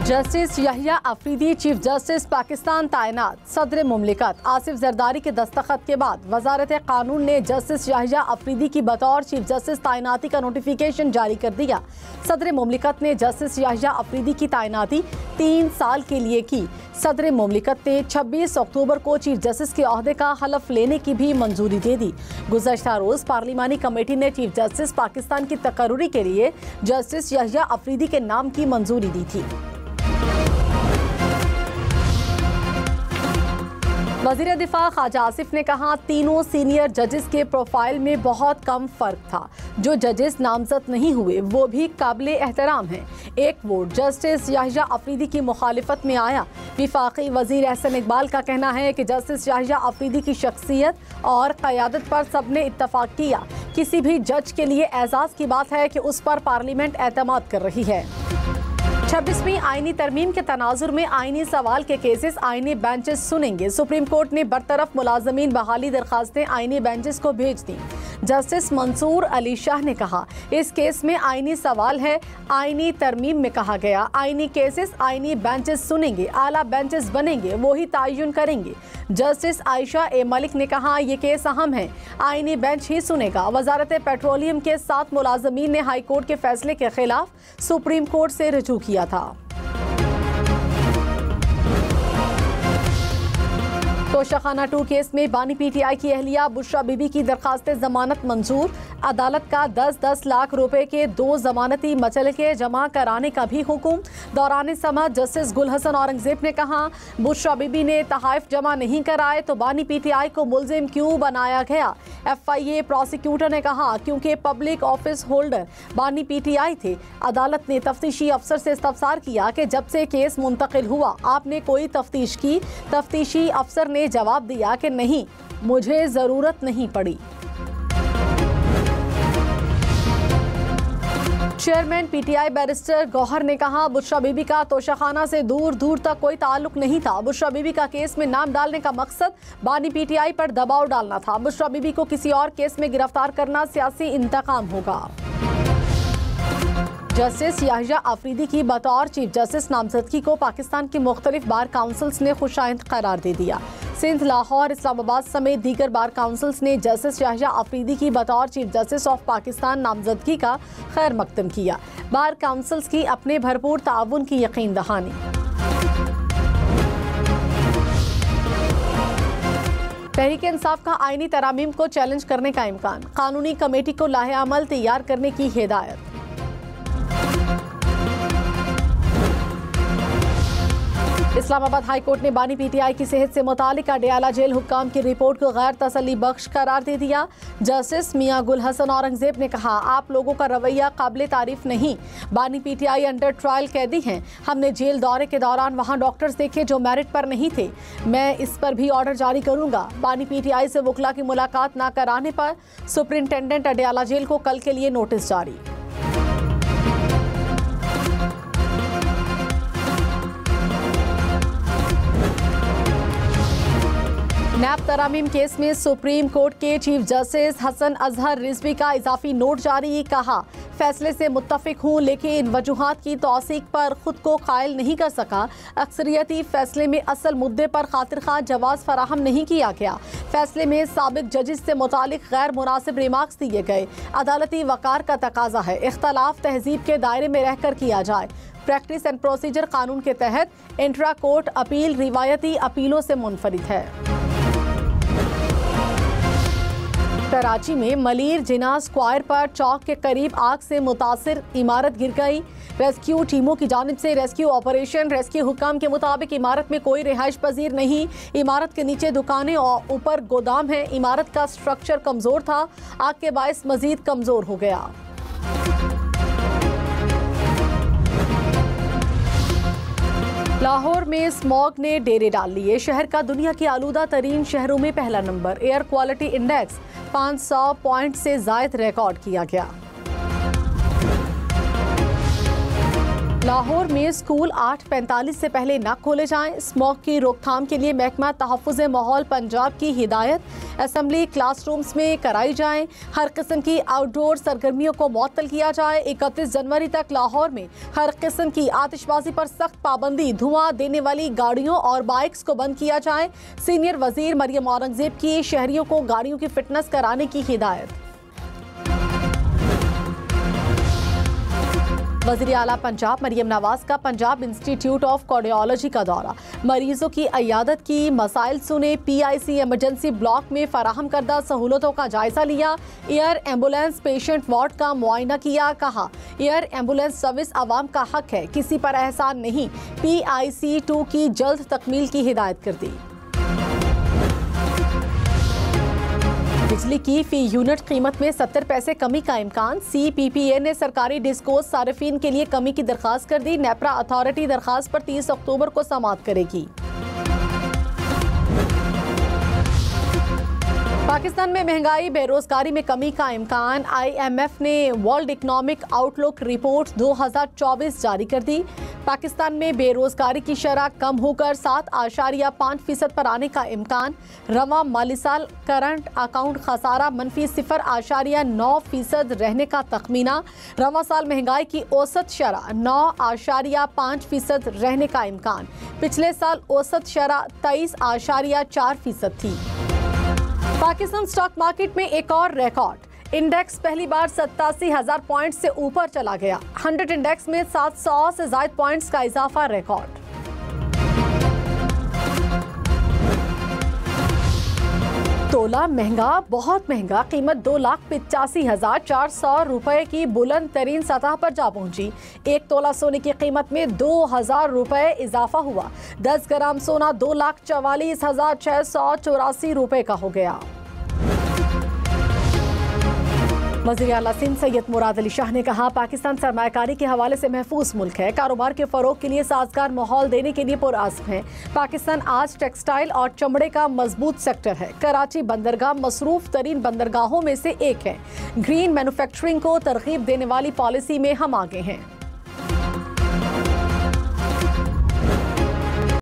Justice Yahya Afridi chief justice Pakistan तैनात। सदर मुमलिकत आसिफ जरदारी के दस्तखत के बाद वजारत कानून ने जस्टिस यहिया अफरीदी की बतौर चीफ जस्टिस तैनाती का नोटिफिकेशन जारी कर दिया। सदर मुमलिकत ने जस्टिस यहिया अफरीदी की तैनाती 3 साल के लिए की। सदर मुमलिकत ने 26 अक्टूबर को चीफ जस्टिस के ओहदे का हलफ लेने की भी मंजूरी दे दी। गुज़श्ता रोज़ पार्लिमानी कमेटी ने चीफ जस्टिस पाकिस्तान की तकर्रुरी के लिए जस्टिस यहिया अफरीदी के नाम की मंजूरी दी थी। वज़ीर दिफा ख्वाजा आसिफ ने कहा, तीनों सीनियर जजेस के प्रोफाइल में बहुत कम फ़र्क था। जो जजेस नामजद नहीं हुए वो भी काबिल एहतराम हैं। एक वोट जस्टिस यहिया अफरीदी की मुखालिफत में आया। विफाकी वज़ीर एहसन इकबाल का कहना है कि जस्टिस यहिया अफरीदी की शख्सियत और क़यादत पर सब ने इत्तफाक किया। किसी भी जज के लिए एजाज़ की बात है कि उस पर पार्लियामेंट एतमाद कर रही है। 26वीं आईनी तरमीम के तनाजुर में आईनी सवाल के केसेस आईनी बेंचेस सुनेंगे। सुप्रीम कोर्ट ने बरतरफ मुलाजमीन बहाली दरखास्तें आईनी बेंचेस को भेज दी। जस्टिस मंसूर अली शाह ने कहा, इस केस में आईनी सवाल है। आईनी तरमीम में कहा गया आईनी केसेस आईनी बेंचेस सुनेंगे, आला बेंचेस बनेंगे, वही तयन करेंगे। जस्टिस आयशा ए मलिक ने कहा, ये केस अहम है, आईनी बेंच ही सुनेगा। वजारत पेट्रोलियम के 7 मुलाजमीन ने हाई कोर्ट के फैसले के खिलाफ सुप्रीम कोर्ट से रुजू किया था। तोशाखाना 2 केस में बानी पीटीआई की अहलिया बुशरा बीबी की दरखास्त जमानत मंजूर। अदालत का 10-10 लाख रुपए के 2 जमानती मचलके जमा कराने का भी हुक्म। दौरान समाअत जस्टिस गुल हसन औरंगजेब ने कहा, बुशरा बीबी ने तहाइफ जमा नहीं कराए तो बानी पीटीआई को मुलजिम क्यों बनाया गया। FIA प्रोसिक्यूटर ने कहा, क्योंकि पब्लिक ऑफिस होल्डर बानी पीटीआई थे। अदालत ने तफ्तीशी अफसर से इस्तफसार किया कि जब से केस मुंतकिल हुआ आपने कोई तफ्तीश की। तफ्तीशी अफसर ने जवाब दिया कि नहीं, मुझे जरूरत नहीं पड़ी। चेयरमैन पीटीआई बैरिस्टर गौहर ने कहा, बुशरा बीबी का तोशाखाना से दूर दूर तक कोई ताल्लुक नहीं था। बुशरा बीबी का केस में नाम डालने का मकसद बानी पीटीआई पर दबाव डालना था। बुशरा बीबी को किसी और केस में गिरफ्तार करना सियासी इंतकाम होगा। जस्टिस यहिया अफरीदी की बतौर चीफ जस्टिस नामजदगी को पाकिस्तान की मुख्तलिफ बार काउंसिल्स ने खुशाइंद करार दे दिया। सिंध, लाहौर, इस्लामाबाद समेत दीगर बार काउंसिल्स ने जस्टिस यहिया अफरीदी की बतौर चीफ जस्टिस ऑफ पाकिस्तान नामजदगी का खैर मकदम किया। बार काउंसिल्स की अपने भरपूर ताउन की यकीन दहानी। तहरीक इंसाफ का आईनी तरामीम को चैलेंज करने का इम्कान। कानूनी कमेटी को लाहे अमल तैयार करने की हिदायत। इस्लामाबाद हाई कोर्ट ने बानी पीटीआई की सेहत से मुतालिक अडयाला जेल हुक्काम की रिपोर्ट को गैर तसल्ली बख्श करार दे दिया। जस्टिस मियां गुल हसन औरंगजेब ने कहा, आप लोगों का रवैया काबिल तारीफ नहीं। बानी पीटीआई अंडर ट्रायल कैदी हैं। हमने जेल दौरे के दौरान वहां डॉक्टर्स देखे जो मेरिट पर नहीं थे। मैं इस पर भी ऑर्डर जारी करूंगा। बानी पीटीआई से वकला की मुलाकात न कराने पर सुपरिंटेंडेंट अडयाला जेल को कल के लिए नोटिस जारी। नैब तरामीम केस में सुप्रीम कोर्ट के चीफ जस्टिस हसन अजहर रिजवी का इजाफी नोट जारी। कहा, फैसले से मुत्तफिक हूँ लेकिन वजूहात की तौसीक पर खुद को कायल नहीं कर सका। अक्सरियती फैसले में असल मुद्दे पर खातिर खा जवाब फराहम नहीं किया गया। फैसले में साबिक जजिस से मुतालिक गैर मुनासिब रिमार्क्स दिए गए। अदालती वकार का तकाजा है इख्तलाफ तहजीब के दायरे में रहकर किया जाए। प्रैक्टिस एंड प्रोसीजर कानून के तहत इंट्रा कोर्ट अपील रिवायती अपीलों से मुनफरिद है। कराची में मलीर जिना स्क्वायर पर चौक के करीब आग से मुतासिर इमारत गिर गई। रेस्क्यू टीमों की जानिब से रेस्क्यू ऑपरेशन। रेस्क्यू हुक्काम के मुताबिक इमारत में कोई रिहाइश पजीर नहीं। इमारत के नीचे दुकानें और ऊपर गोदाम है। इमारत का स्ट्रक्चर कमजोर था। आग के बायस मजीद कमजोर हो गया। लाहौर में स्मॉग ने डेरे डाल लिए। शहर का दुनिया की आलूदा तरीन शहरों में पहला number. Air quality index 500 point से जायद रिकॉर्ड किया गया। लाहौर में स्कूल 8:45 से पहले न खोले जाएं। स्मोक की रोकथाम के लिए महकमा तहफ़्फ़ुज़ माहौल पंजाब की हिदायत। असेंबली क्लासरूम्स में कराई जाएं। हर किस्म की आउटडोर सरगर्मियों को मुअत्तल किया जाए। 31 जनवरी तक लाहौर में हर किस्म की आतिशबाजी पर सख्त पाबंदी। धुआं देने वाली गाड़ियों और बाइक्स को बंद किया जाए। सीनियर वजीर मरियम औरंगजेब की शहरियों को गाड़ियों की फिटनेस कराने की हिदायत। वज़ीर आला पंजाब मरियम नवाज का पंजाब इंस्टीट्यूट ऑफ कार्डियोलॉजी का दौरा। मरीजों की अयादत की मसाइल सुने। PIC इमरजेंसी ब्लॉक में फराहम करदा सहूलतों का जायजा लिया। एयर एम्बुलेंस पेशेंट वार्ड का मुआयना किया। कहा एयर एम्बुलेंस सर्विस आवाम का हक है, किसी पर एहसान नहीं। PIC 2 की जल्द तकमील की हिदायत कर दी। बिजली की फी यूनिट कीमत में 70 पैसे कमी का इम्कान। CPPA ने सरकारी डिस्कोस सार्फिन के लिए कमी की दरख्वास्त कर दी। नेपरा अथॉरिटी दरख्वास्त पर 30 अक्टूबर को समाअत करेगी। पाकिस्तान में महंगाई बेरोजगारी में कमी का इम्कान। IMF ने वर्ल्ड इकनॉमिक आउटलुक रिपोर्ट 2024 जारी कर दी। पाकिस्तान में बेरोजगारी की शरह कम होकर 7.5% पर आने का इम्कान। रवा माली साल करंट अकाउंट खसारा -0.9% रहने का तखमीना। रवा साल महंगाई की औसत शरह 9.5% रहने का इम्कान। पिछले साल औसत शरह 23.4% थी। पाकिस्तान स्टॉक मार्केट में एक और रिकॉर्ड। इंडेक्स पहली बार 87,000 पॉइंट्स से ऊपर चला गया। 100 इंडेक्स में 700 से ज्यादा पॉइंट्स का इजाफा रिकॉर्ड। तोला महंगा, बहुत महंगा। कीमत 2,85,400 रुपए की बुलंद तरीन सतह पर जा पहुंची। 1 तोला सोने की कीमत में 2,000 रुपए इजाफा हुआ। 10 ग्राम सोना 2,44,684 रुपए का हो गया। वज़ीर आला सिंध सैयद मुराद अली शाह ने कहा पाकिस्तान सरमायाकारी के हवाले से महफूज मुल्क है, कारोबार के फरोग के लिए साजगार माहौल देने के लिए पुरअज़्म है। पाकिस्तान आज टेक्सटाइल और चमड़े का मजबूत सेक्टर है। कराची बंदरगाह मसरूफ तरीन बंदरगाहों में से एक है। ग्रीन मैन्युफैक्चरिंग को तरगीब देने वाली पॉलिसी में हम आगे हैं।